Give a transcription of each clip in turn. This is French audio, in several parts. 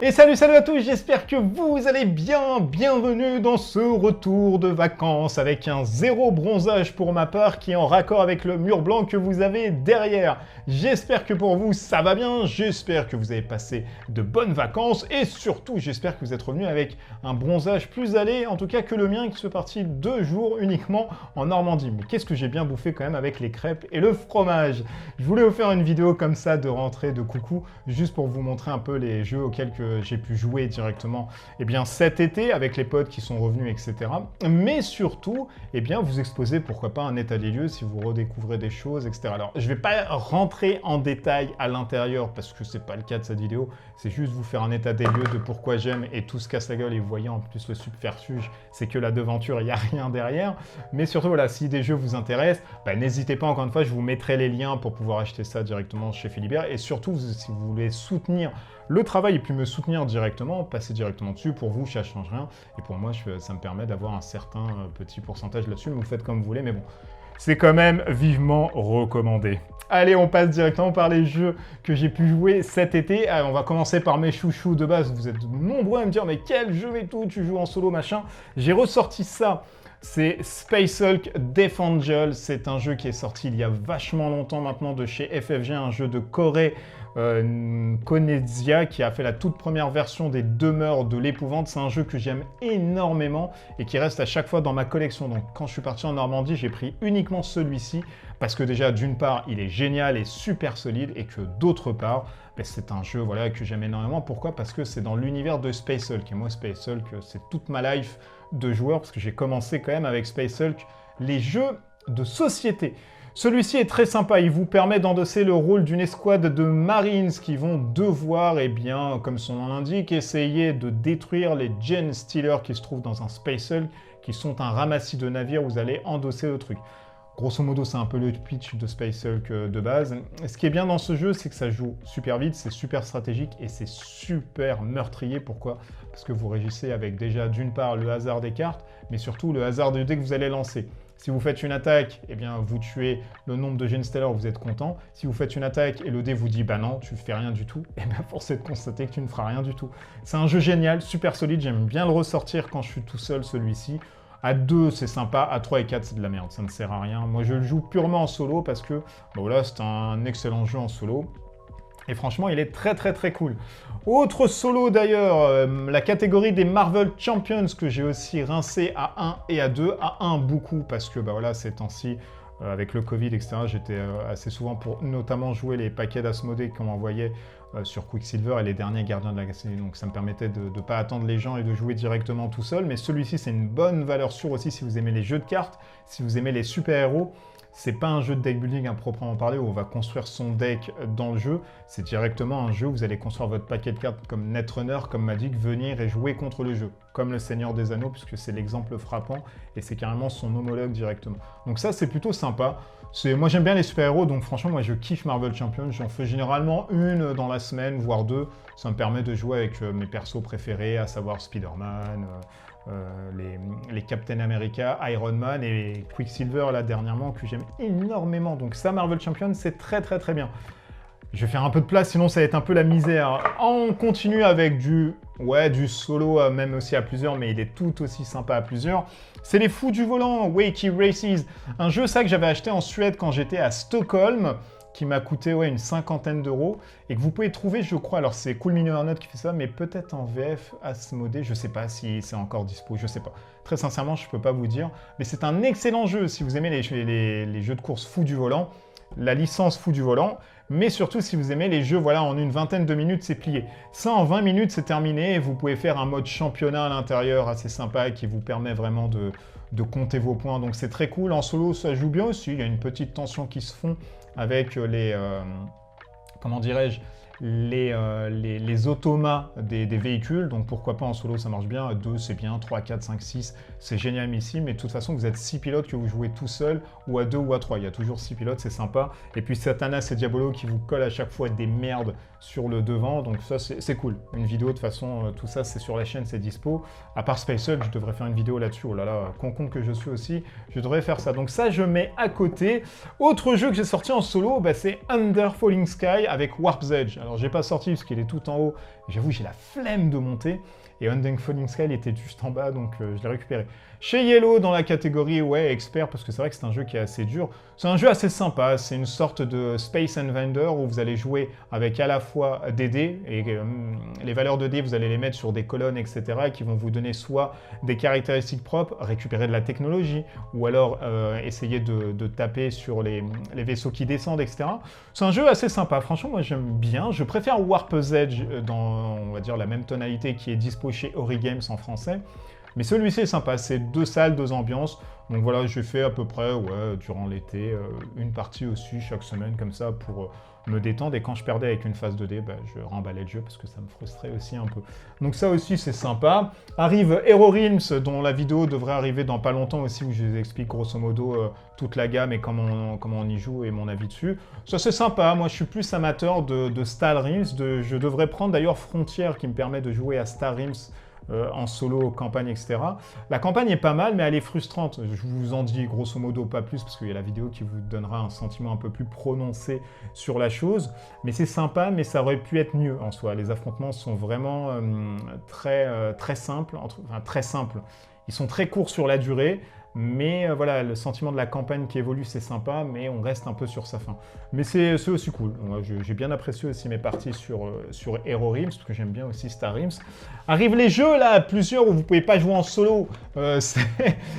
Et salut à tous, j'espère que vous allez bien. Bienvenue dans ce retour de vacances avec un zéro bronzage pour ma part qui est en raccord avec le mur blanc que vous avez derrière. J'espère que pour vous ça va bien, j'espère que vous avez passé de bonnes vacances et surtout j'espère que vous êtes revenu avec un bronzage plus allé, en tout cas que le mien qui se parti 2 jours uniquement en Normandie. Mais qu'est-ce que j'ai bien bouffé quand même avec les crêpes et le fromage. Je voulais vous faire une vidéo comme ça de rentrée de coucou, juste pour vous montrer un peu les jeux auxquels j'ai pu jouer directement cet été avec les potes qui sont revenus, etc. Mais surtout, vous exposer pourquoi pas un état des lieux si vous redécouvrez des choses, etc. Alors, je vais pas rentrer en détail à l'intérieur parce que c'est pas le cas de cette vidéo, c'est juste vous faire un état des lieux de pourquoi j'aime et tout se casse la gueule et vous voyez en plus le subterfuge, c'est que la devanture, il n'y a rien derrière. Mais surtout, voilà, si des jeux vous intéressent, n'hésitez pas, encore une fois, je vous mettrai les liens pour pouvoir acheter ça directement chez Philibert. Et surtout, si vous voulez soutenir le travail et puis me soutenir directement, passez directement dessus. Pour vous, ça ne change rien. Et pour moi, ça me permet d'avoir un certain petit pourcentage là-dessus. Mais vous faites comme vous voulez. Mais bon, c'est quand même vivement recommandé. Allez, on passe directement par les jeux que j'ai pu jouer cet été. Alors, on va commencer par mes chouchous de base. Vous êtes nombreux à me dire, mais quel jeu et tout, tu joues en solo, machin. J'ai ressorti ça. C'est Space Hulk Death Angel. C'est un jeu qui est sorti il y a vachement longtemps maintenant de chez FFG, un jeu de Corée. Konesia qui a fait la toute première version des Demeures de l'épouvante. C'est un jeu que j'aime énormément et qui reste à chaque fois dans ma collection. Donc quand je suis parti en Normandie, j'ai pris uniquement celui-ci parce que déjà d'une part il est génial et super solide et que d'autre part c'est un jeu que j'aime énormément. Pourquoi? Parce que c'est dans l'univers de Space Hulk et moi Space Hulk c'est toute ma life de joueur parce que j'ai commencé quand même avec Space Hulk les jeux de société. Celui-ci est très sympa, il vous permet d'endosser le rôle d'une escouade de Marines qui vont devoir, comme son nom l'indique, essayer de détruire les Gen Stealers qui se trouvent dans un Space Hulk, qui sont un ramassis de navires où vous allez endosser le truc. Grosso modo, c'est un peu le pitch de Space Hulk de base. Ce qui est bien dans ce jeu, c'est que ça joue super vite, c'est super stratégique et c'est super meurtrier. Pourquoi? Parce que vous régissez avec déjà d'une part le hasard des cartes, mais surtout le hasard du dé que vous allez lancer. Si vous faites une attaque, vous tuez le nombre de Gen Stealers, vous êtes content. Si vous faites une attaque et le dé vous dit « bah non, tu fais rien du tout », force est de constater que tu ne feras rien du tout. C'est un jeu génial, super solide, j'aime bien le ressortir quand je suis tout seul celui-ci. À 2, c'est sympa, à 3 et 4, c'est de la merde, ça ne sert à rien. Moi, je le joue purement en solo parce que c'est un excellent jeu en solo. Et franchement, il est très cool. Autre solo d'ailleurs, la catégorie des Marvel Champions que j'ai aussi rincé à 1 et à 2. À 1 beaucoup parce que ces temps-ci, avec le Covid, etc., j'étais assez souvent pour notamment jouer les paquets d'Asmodée qu'on m'envoyait sur Quicksilver et les derniers Gardiens de la Galaxie. Donc ça me permettait de ne pas attendre les gens et de jouer directement tout seul. Mais celui-ci, c'est une bonne valeur sûre aussi si vous aimez les jeux de cartes, si vous aimez les super-héros. C'est pas un jeu de deck building à proprement parler où on va construire son deck dans le jeu. C'est directement un jeu où vous allez construire votre paquet de cartes comme Netrunner, comme Magic, venir et jouer contre le jeu. Comme le Seigneur des Anneaux, puisque c'est l'exemple frappant et c'est carrément son homologue directement. Donc ça, c'est plutôt sympa. Moi, j'aime bien les super-héros, donc franchement, moi, je kiffe Marvel Champions. J'en fais généralement une dans la semaine, voire 2. Ça me permet de jouer avec mes persos préférés, à savoir Spider-Man, les Captain America, Iron Man et Quicksilver là dernièrement que j'aime énormément. Donc ça, Marvel Champions, c'est très bien. Je vais faire un peu de place, sinon ça va être un peu la misère. On continue avec du solo, même aussi à plusieurs, mais il est tout aussi sympa à plusieurs. C'est les Fous du Volant, Wakey Races. Un jeu ça que j'avais acheté en Suède quand j'étais à Stockholm, qui m'a coûté une 50aine d'euros et que vous pouvez trouver, je crois, alors c'est Cool Mini or Not qui fait ça, mais peut-être en VF Asmodée, je sais pas si c'est encore dispo, je sais pas. Très sincèrement, je peux pas vous dire, mais c'est un excellent jeu si vous aimez les jeux de course Fous du Volant, la licence Fous du Volant, mais surtout si vous aimez les jeux, en une vingtaine de minutes, c'est plié. Ça, en 20 minutes, c'est terminé et vous pouvez faire un mode championnat à l'intérieur assez sympa qui vous permet vraiment de compter vos points, donc c'est très cool. En solo, ça joue bien aussi, il y a une petite tension qui se fond avec les automas des véhicules, donc pourquoi pas en solo ça marche bien, 2 c'est bien, 3, 4, 5, 6 c'est génial ici, mais de toute façon vous êtes 6 pilotes que vous jouez tout seul, ou à 2 ou à 3, il y a toujours 6 pilotes, c'est sympa, et puis Satanas et Diabolo qui vous collent à chaque fois des merdes sur le devant, donc ça c'est cool. Une vidéo de toute façon, tout ça c'est sur la chaîne, c'est dispo, à part Space Hulk, je devrais faire une vidéo là-dessus, oh là là, con que je suis aussi, je devrais faire ça, donc ça je mets à côté. Autre jeu que j'ai sorti en solo, c'est Under Falling Sky avec Warp's Edge. Alors Alors, j'ai pas sorti parce qu'il est tout en haut. J'avoue, j'ai la flemme de monter. Et Undying Falling Sky, il était juste en bas, donc je l'ai récupéré. Chez Yellow, dans la catégorie, ouais, expert, parce que c'est vrai que c'est un jeu qui est assez dur. C'est un jeu assez sympa, c'est une sorte de Space Invader où vous allez jouer avec à la fois des dés, et les valeurs de dés, vous allez les mettre sur des colonnes, etc., qui vont vous donner soit des caractéristiques propres, récupérer de la technologie, ou alors essayer de taper sur les vaisseaux qui descendent, etc. C'est un jeu assez sympa, franchement, moi j'aime bien. Je préfère Warp's Edge dans, on va dire, la même tonalité qui est dispo chez Ori Games en français. Mais celui-ci est sympa, c'est 2 salles, 2 ambiances. Donc voilà, j'ai fait à peu près, ouais, durant l'été, une partie aussi chaque semaine comme ça pour me détendre. Et quand je perdais avec une phase 2D, bah, je remballais le jeu parce que ça me frustrait aussi un peu. Donc ça aussi, c'est sympa. Arrive Hero Realms, dont la vidéo devrait arriver dans pas longtemps aussi, où je vous explique grosso modo toute la gamme et comment on y joue et mon avis dessus. Ça, c'est sympa. Moi, je suis plus amateur de Star Realms. Je devrais prendre d'ailleurs Frontier qui me permet de jouer à Star Realms en solo, campagne, etc. La campagne est pas mal, mais elle est frustrante. Je vous en dis grosso modo pas plus, parce qu'il y a la vidéo qui vous donnera un sentiment un peu plus prononcé sur la chose. Mais c'est sympa, mais ça aurait pu être mieux en soi. Les affrontements sont vraiment très simples. Enfin, très simples. Ils sont très courts sur la durée. Mais voilà, le sentiment de la campagne qui évolue, c'est sympa, mais on reste un peu sur sa fin. Mais c'est aussi cool. J'ai bien apprécié aussi mes parties sur Hero Realms, parce que j'aime bien aussi Star Realms. Arrivent les jeux, là, plusieurs où vous pouvez pas jouer en solo.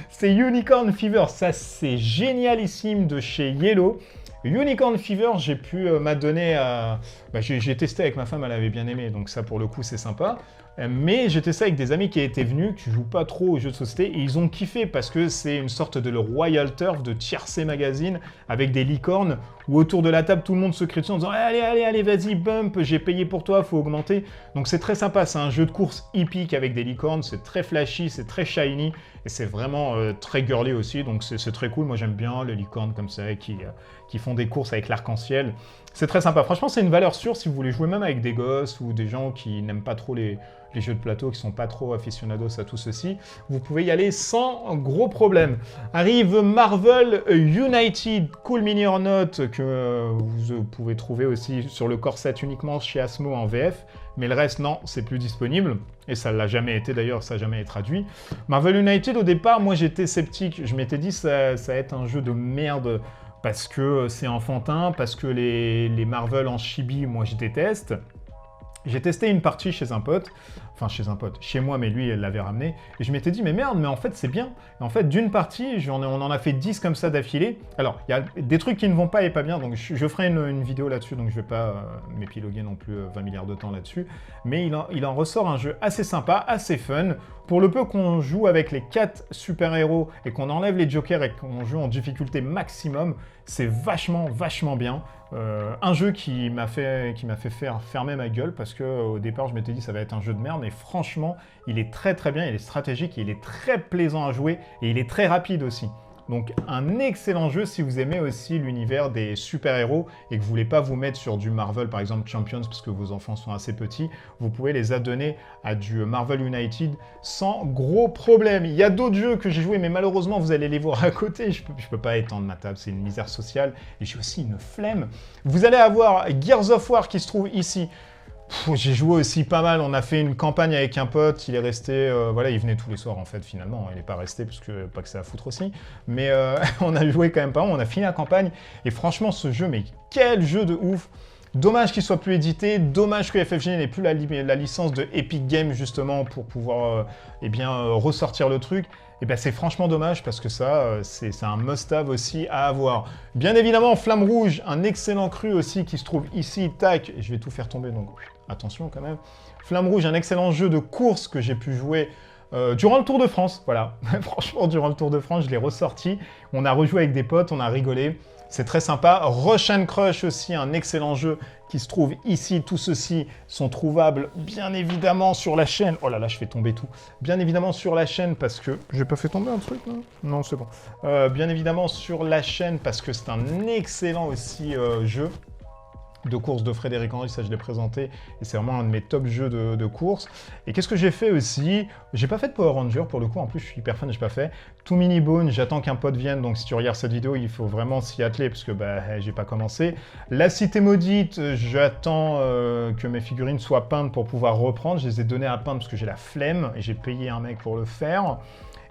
C'est Unicorn Fever. Ça, c'est génialissime de chez Yellow. Unicorn Fever, j'ai pu m'adonner à... Bah, j'ai testé avec ma femme, elle avait bien aimé, donc ça, pour le coup, c'est sympa. Mais j'ai testé avec des amis qui étaient venus, qui jouent pas trop aux jeux de société, et ils ont kiffé parce que c'est une sorte de le Royal Turf de Tiercé Magazine avec des licornes où autour de la table tout le monde se crie dessus en disant allez, vas-y, bump, j'ai payé pour toi, faut augmenter. Donc c'est très sympa, c'est un jeu de course hippique avec des licornes, c'est très flashy, c'est très shiny et c'est vraiment très girly aussi, donc c'est très cool. Moi j'aime bien les licornes comme ça qui font des courses avec l'arc-en-ciel. C'est très sympa. Franchement, c'est une valeur sûre si vous voulez jouer même avec des gosses ou des gens qui n'aiment pas trop les jeux de plateau, qui sont pas trop aficionados à tout ceci. Vous pouvez y aller sans gros problème. Arrive Marvel United Cool Mini or Not, que vous pouvez trouver aussi sur le corset uniquement chez Asmo en VF. Mais le reste, non, c'est plus disponible. Et ça ne l'a jamais été d'ailleurs, ça n'a jamais été traduit. Marvel United, au départ, moi j'étais sceptique. Je m'étais dit ça va être un jeu de merde parce que c'est enfantin, parce que les Marvel en chibi, moi je déteste. J'ai testé une partie chez un pote, chez moi, mais lui, elle l'avait ramené, et je m'étais dit, mais merde, mais en fait, c'est bien. Et en fait, d'une partie, on en a fait 10 comme ça d'affilée. Alors, il y a des trucs qui ne vont pas et pas bien, donc je ferai une vidéo là-dessus, donc je ne vais pas m'épiloguer non plus 20 milliards de temps là-dessus. Mais il en ressort un jeu assez sympa, assez fun. Pour le peu qu'on joue avec les 4 super-héros et qu'on enlève les jokers et qu'on joue en difficulté maximum, c'est vachement bien. Un jeu qui m'a fait fermer ma gueule parce qu'au départ je m'étais dit ça va être un jeu de merde, mais franchement il est très bien, il est stratégique, il est très plaisant à jouer et il est très rapide aussi. Donc un excellent jeu si vous aimez aussi l'univers des super-héros et que vous voulez pas vous mettre sur du Marvel, par exemple Champions, parce que vos enfants sont assez petits, vous pouvez les adonner à du Marvel United sans gros problème. Il y a d'autres jeux que j'ai joués, mais malheureusement vous allez les voir à côté, je peux pas étendre ma table, c'est une misère sociale, et j'ai aussi une flemme. Vous allez avoir Gears of War qui se trouve ici. J'ai joué aussi pas mal, on a fait une campagne avec un pote, il est resté, voilà, il venait tous les soirs en fait finalement, il n'est pas resté parce que pas que c'est à foutre aussi, mais on a joué quand même pas mal, on a fini la campagne, et franchement ce jeu, mais quel jeu de ouf! Dommage qu'il soit plus édité, dommage que FFG n'ait plus la licence de Epic Games justement pour pouvoir ressortir le truc. Et ben c'est franchement dommage parce que ça, c'est un must-have aussi à avoir. Bien évidemment, Flamme Rouge, un excellent cru aussi qui se trouve ici, tac, je vais tout faire tomber donc attention quand même. Flamme Rouge, un excellent jeu de course que j'ai pu jouer durant le Tour de France, voilà. Franchement, durant le Tour de France, je l'ai ressorti, on a rejoué avec des potes, on a rigolé. C'est très sympa. Rush and Crush aussi, un excellent jeu qui se trouve ici. Tout ceci sont trouvables bien évidemment sur la chaîne. Oh là là, je fais tomber tout. Bien évidemment sur la chaîne parce que... J'ai pas fait tomber un truc, non? Non, c'est bon. Bien évidemment sur la chaîne parce que c'est un excellent aussi jeu. de course de Frédéric Henry, ça je l'ai présenté, et c'est vraiment un de mes top jeux de course. Et qu'est-ce que j'ai fait aussi? J'ai pas fait de Power Ranger pour le coup, en plus je suis hyper fan, j'ai pas fait. Too Mini Bone, j'attends qu'un pote vienne, donc si tu regardes cette vidéo, il faut vraiment s'y atteler, parce que bah, j'ai pas commencé. La Cité Maudite, j'attends que mes figurines soient peintes pour pouvoir reprendre, je les ai données à peindre parce que j'ai la flemme, et j'ai payé un mec pour le faire.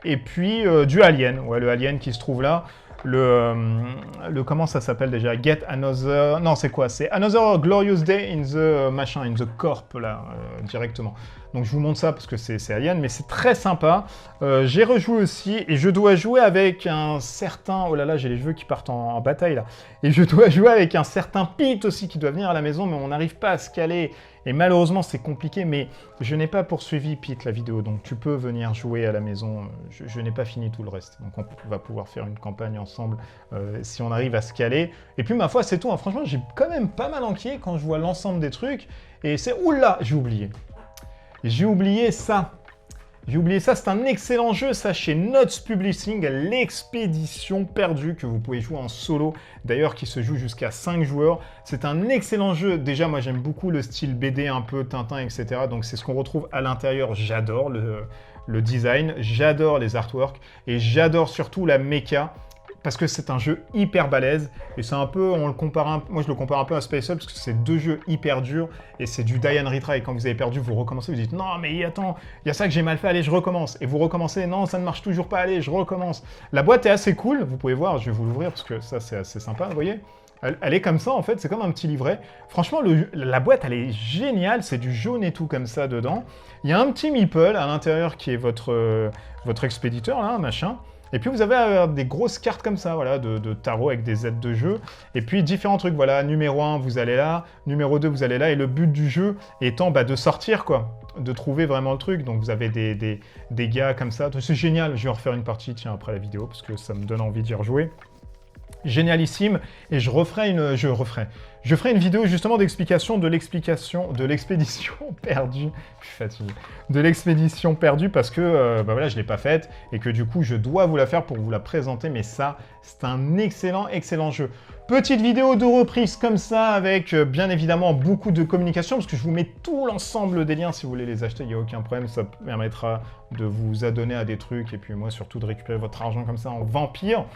Et puis du Alien, ouais, le Alien qui se trouve là. Comment ça s'appelle déjà? Get Another... Non, c'est quoi? C'est Another Glorious Day in the machin, in the Corp, là, directement. Donc je vous montre ça parce que c'est Alien, mais c'est très sympa. J'ai rejoué aussi, et je dois jouer avec un certain... Oh là là, j'ai les cheveux qui partent en bataille, là. Et je dois jouer avec un certain Pete aussi qui doit venir à la maison, mais on n'arrive pas à se caler. Et malheureusement, c'est compliqué, mais je n'ai pas poursuivi Pete la vidéo, donc tu peux venir jouer à la maison. Je n'ai pas fini tout le reste, donc on va pouvoir faire une campagne ensemble si on arrive à se caler. Et puis ma foi, c'est tout, hein. Franchement, j'ai quand même pas mal enquillé quand je vois l'ensemble des trucs. Et c'est... Oula, j'ai oublié. J'ai oublié ça. J'ai oublié ça, c'est un excellent jeu, ça, chez Notes Publishing, l'Expédition perdue, que vous pouvez jouer en solo, d'ailleurs, qui se joue jusqu'à 5 joueurs. C'est un excellent jeu. Déjà, moi, j'aime beaucoup le style BD, un peu Tintin, etc. Donc, c'est ce qu'on retrouve à l'intérieur. J'adore le design, j'adore les artworks, et j'adore surtout la méca, parce que c'est un jeu hyper balèze, et c'est un peu, moi je le compare un peu à Space Up, parce que c'est deux jeux hyper durs, et c'est du die and retry. Quand vous avez perdu, vous recommencez, vous dites non mais attends, il y a ça que j'ai mal fait, allez je recommence, et vous recommencez, non ça ne marche toujours pas, allez je recommence. La boîte est assez cool, vous pouvez voir, je vais vous l'ouvrir, parce que ça c'est assez sympa, vous voyez. Elle est comme ça en fait, c'est comme un petit livret. Franchement, la boîte elle est géniale, c'est du jaune et tout comme ça dedans. Il y a un petit meeple à l'intérieur qui est votre expéditeur là, machin. Et puis vous avez des grosses cartes comme ça, voilà, de tarot avec des aides de jeu. Et puis différents trucs, voilà, numéro 1, vous allez là, numéro 2, vous allez là. Et le but du jeu étant bah, de sortir, quoi, de trouver vraiment le truc. Donc vous avez des gars comme ça. C'est génial, je vais en refaire une partie, tiens, après la vidéo, parce que ça me donne envie d'y rejouer. Génialissime, et je ferai une vidéo justement d'explication de l'expédition perdue. Je suis fatigué. De l'expédition perdue parce que bah voilà, je l'ai pas faite et que du coup je dois vous la faire pour vous la présenter. Mais ça, c'est un excellent jeu. Petite vidéo de reprise comme ça avec bien évidemment beaucoup de communication parce que je vous mets tout l'ensemble des liens si vous voulez les acheter, il n'y a aucun problème. Ça permettra de vous adonner à des trucs et puis moi surtout de récupérer votre argent comme ça en vampire.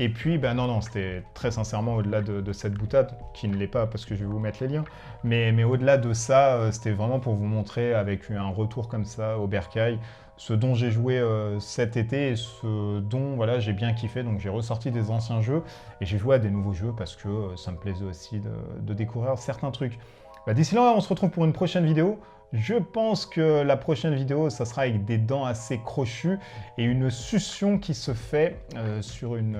Et puis, ben non, c'était très sincèrement au-delà de cette boutade, qui ne l'est pas parce que je vais vous mettre les liens, mais au-delà de ça, c'était vraiment pour vous montrer avec un retour comme ça au bercail, ce dont j'ai joué cet été et ce dont voilà, j'ai bien kiffé. Donc j'ai ressorti des anciens jeux et j'ai joué à des nouveaux jeux parce que ça me plaisait aussi de découvrir certains trucs. Bah, d'ici là, on se retrouve pour une prochaine vidéo. Je pense que la prochaine vidéo, ça sera avec des dents assez crochues et une succion qui se fait sur une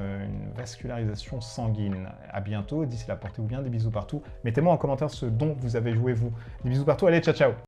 vascularisation sanguine. À bientôt, d'ici là, portez-vous bien, des bisous partout. Mettez-moi en commentaire ce dont vous avez joué vous. Des bisous partout, allez, ciao ciao.